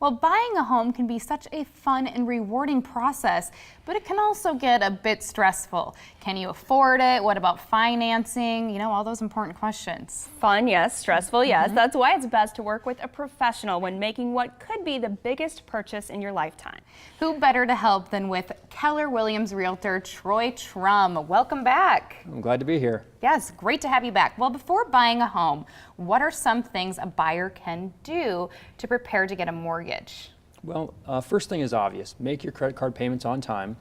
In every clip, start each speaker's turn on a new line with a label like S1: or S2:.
S1: Well, buying a home can be such a fun and rewarding process, but it can also get a bit stressful. Can you afford it? What about financing? You know, all those important questions.
S2: Fun, yes. Stressful, yes. That's why it's best to work with a professional when making what could be the biggest purchase in your lifetime.
S1: Who better to help than with Keller Williams Realtor Troy Trum. Welcome back.
S3: I'm glad to be here.
S1: Yes, great to have you back. Well, before buying a home, what are some things a buyer can do to prepare to get a mortgage?
S3: Well, first thing is obvious. Make your credit card payments on time.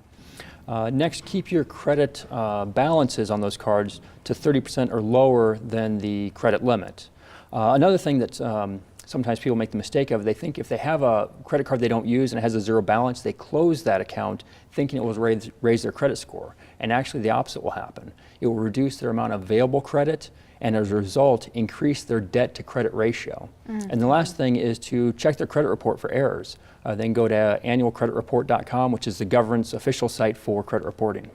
S3: Next, keep your credit balances on those cards to 30% or lower than the credit limit. Another thing that sometimes people make the mistake of, they think if they have a credit card they don't use and it has a zero balance, they close that account thinking it will raise their credit score. And actually the opposite will happen. It will reduce their amount of available credit and as a result increase their debt to credit ratio. And the last thing is to check their credit report for errors. Then go to annualcreditreport.com, which is the government's official site for credit reporting.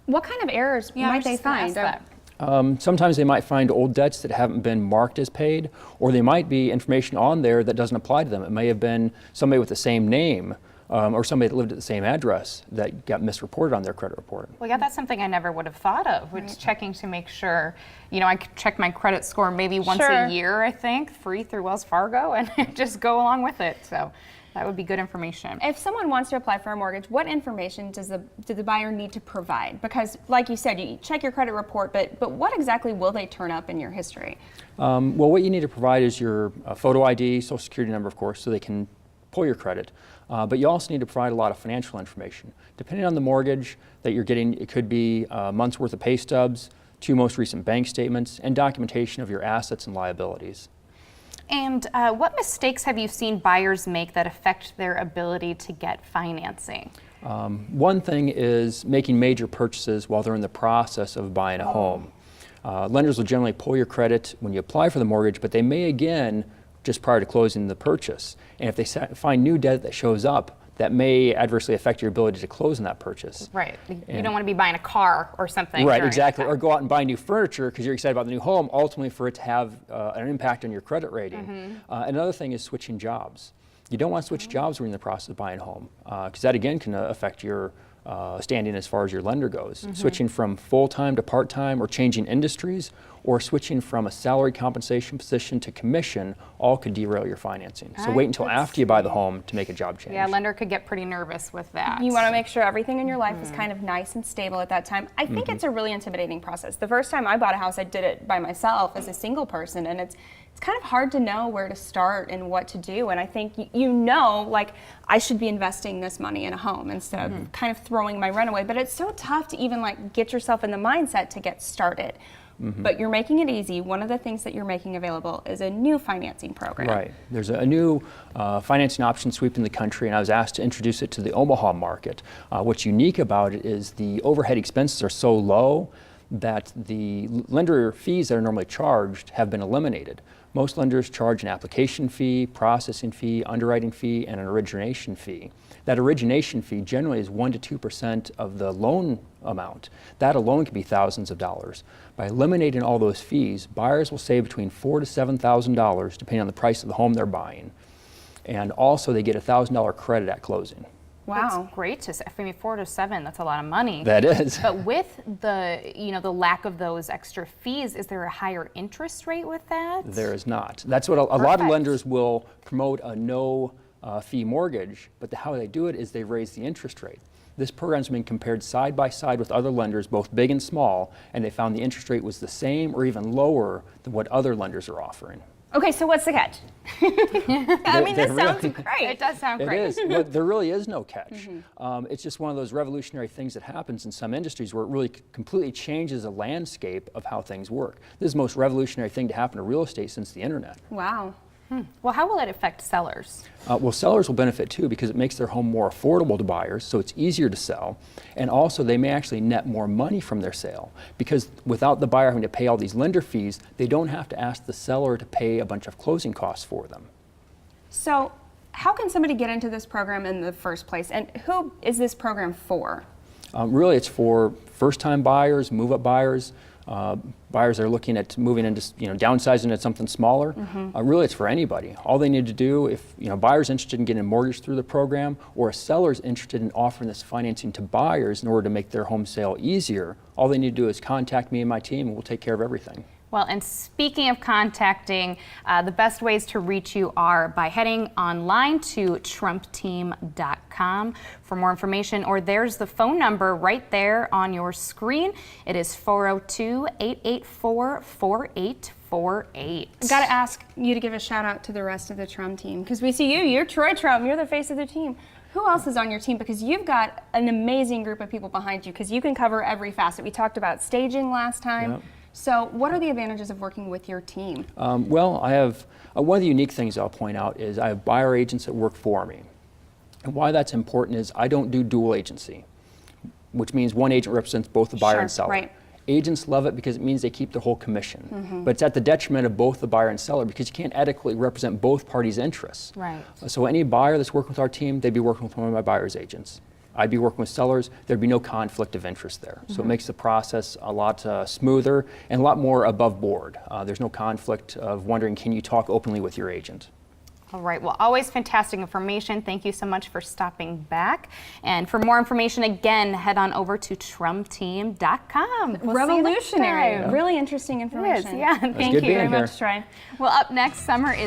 S2: What kind of errors might they find?
S3: Sometimes they might find old debts that haven't been marked as paid, or they might be information on there that doesn't apply to them. It may have been somebody with the same name or somebody that lived at the same address that got misreported on their credit report.
S1: Well, yeah, that's something I never would have thought of, which is checking to make sure, you know, I could check my credit score maybe once a year, I think, free through Wells Fargo, and just go along with it. So that would be good information.
S2: If someone wants to apply for a mortgage, what information does the buyer need to provide? Because like you said, you check your credit report, but what exactly will they turn up in your history?
S3: Well, what you need to provide is your photo ID, social security number, of course, so they can pull your credit. But you also need to provide a lot of financial information. Depending on the mortgage that you're getting, it could be a month's worth of pay stubs, 2 most recent bank statements, and documentation of your assets and liabilities.
S1: And what mistakes have you seen buyers make that affect their ability to get financing?
S3: One thing is making major purchases while they're in the process of buying a home. Lenders will generally pull your credit when you apply for the mortgage, but they may again just prior to closing the purchase. And if they find new debt that shows up, that may adversely affect your ability to close on that purchase.
S1: Right. You don't want to be buying a car or something.
S3: Right, exactly. Or go out and buy new furniture because you're excited about the new home, ultimately for it to have an impact on your credit rating. Another thing is switching jobs. You don't want to switch jobs when you're in the process of buying a home because that again can affect your standing as far as your lender goes. Switching from full-time to part-time or changing industries or switching from a salary compensation position to commission all could derail your financing. So wait until after you buy the home to make a job change.
S1: Yeah, lender could get pretty nervous with that.
S2: You want to make sure everything in your life is kind of nice and stable at that time. I think it's a really intimidating process. The first time I bought a house, I did it by myself as a single person, and it's kind of hard to know where to start and what to do. And I think you know, like, I should be investing this money in a home instead of kind of throwing my rent away. But it's so tough to even like get yourself in the mindset to get started. But you're making it easy. One of the things that you're making available is a new financing program.
S3: Right. There's a new financing option sweeping the country, and I was asked to introduce it to the Omaha market. What's unique about it is the overhead expenses are so low that the lender fees that are normally charged have been eliminated. Most lenders charge an application fee, processing fee, underwriting fee, and an origination fee. That origination fee generally is 1% to 2% of the loan amount. That alone can be thousands of dollars. By eliminating all those fees, buyers will save between $4,000 to $7,000 depending on the price of the home they're buying. And also they get a $1,000 credit at closing.
S1: Wow, that's great to say. I mean, 4 to 7, that's a lot of money.
S3: That is.
S1: But with the, the lack of those extra fees, is there a higher interest rate with that?
S3: There is not. That's what a lot of lenders will promote, a no fee mortgage, but how they do it is they raise the interest rate. This program's been compared side by side with other lenders, both big and small, and they found the interest rate was the same or even lower than what other lenders are offering.
S2: Okay, so what's the catch? I mean, this sounds great.
S1: It does sound great.
S3: It is. Well, there really is no catch. It's just one of those revolutionary things that happens in some industries where it really completely changes the landscape of how things work. This is the most revolutionary thing to happen to real estate since the internet.
S2: Wow.
S1: Well, how will it affect sellers?
S3: Well, sellers will benefit too because it makes their home more affordable to buyers, so it's easier to sell. And also they may actually net more money from their sale because without the buyer having to pay all these lender fees, they don't have to ask the seller to pay a bunch of closing costs for them.
S2: So how can somebody get into this program in the first place, and who is this program for?
S3: Really, it's for first-time buyers, move-up buyers, Buyers are looking at moving into, downsizing into something smaller. Really, it's for anybody. All they need to do, if buyers interested in getting a mortgage through the program, or a seller's interested in offering this financing to buyers in order to make their home sale easier, all they need to do is contact me and my team, and we'll take care of everything.
S1: Well, and speaking of contacting, the best ways to reach you are by heading online to trumpteam.com for more information, or there's the phone number right there on your screen. It is 402-884-4848.
S2: I've got to ask you to give a shout out to the rest of the Trump team, because we see you're Troy Trump, you're the face of the team. Who else is on your team? Because you've got an amazing group of people behind you, because you can cover every facet. We talked about staging last time.
S3: Yep.
S2: So what are the advantages of working with your team?
S3: Well, I have, one of the unique things I'll point out is I have buyer agents that work for me. And why that's important is I don't do dual agency, which means one agent represents both the buyer and seller.
S2: Right.
S3: Agents love it because it means they keep the whole commission. But it's at the detriment of both the buyer and seller because you can't adequately represent both parties' interests.
S1: Right.
S3: So any buyer that's working with our team, they'd be working with one of my buyer's agents. I'd be working with sellers, there'd be no conflict of interest there. So it makes the process a lot smoother and a lot more above board. There's no conflict of wondering, can you talk openly with your agent?
S1: All right, well, always fantastic information. Thank you so much for stopping back. And for more information, again, head on over to trumpteam.com. We'll
S2: Revolutionary,
S1: see you next time.
S2: really interesting information.
S1: It is, yeah.
S3: It's
S2: Thank
S3: good
S2: you very
S3: being here.
S2: much, Troy.
S1: Well, up next, Summer is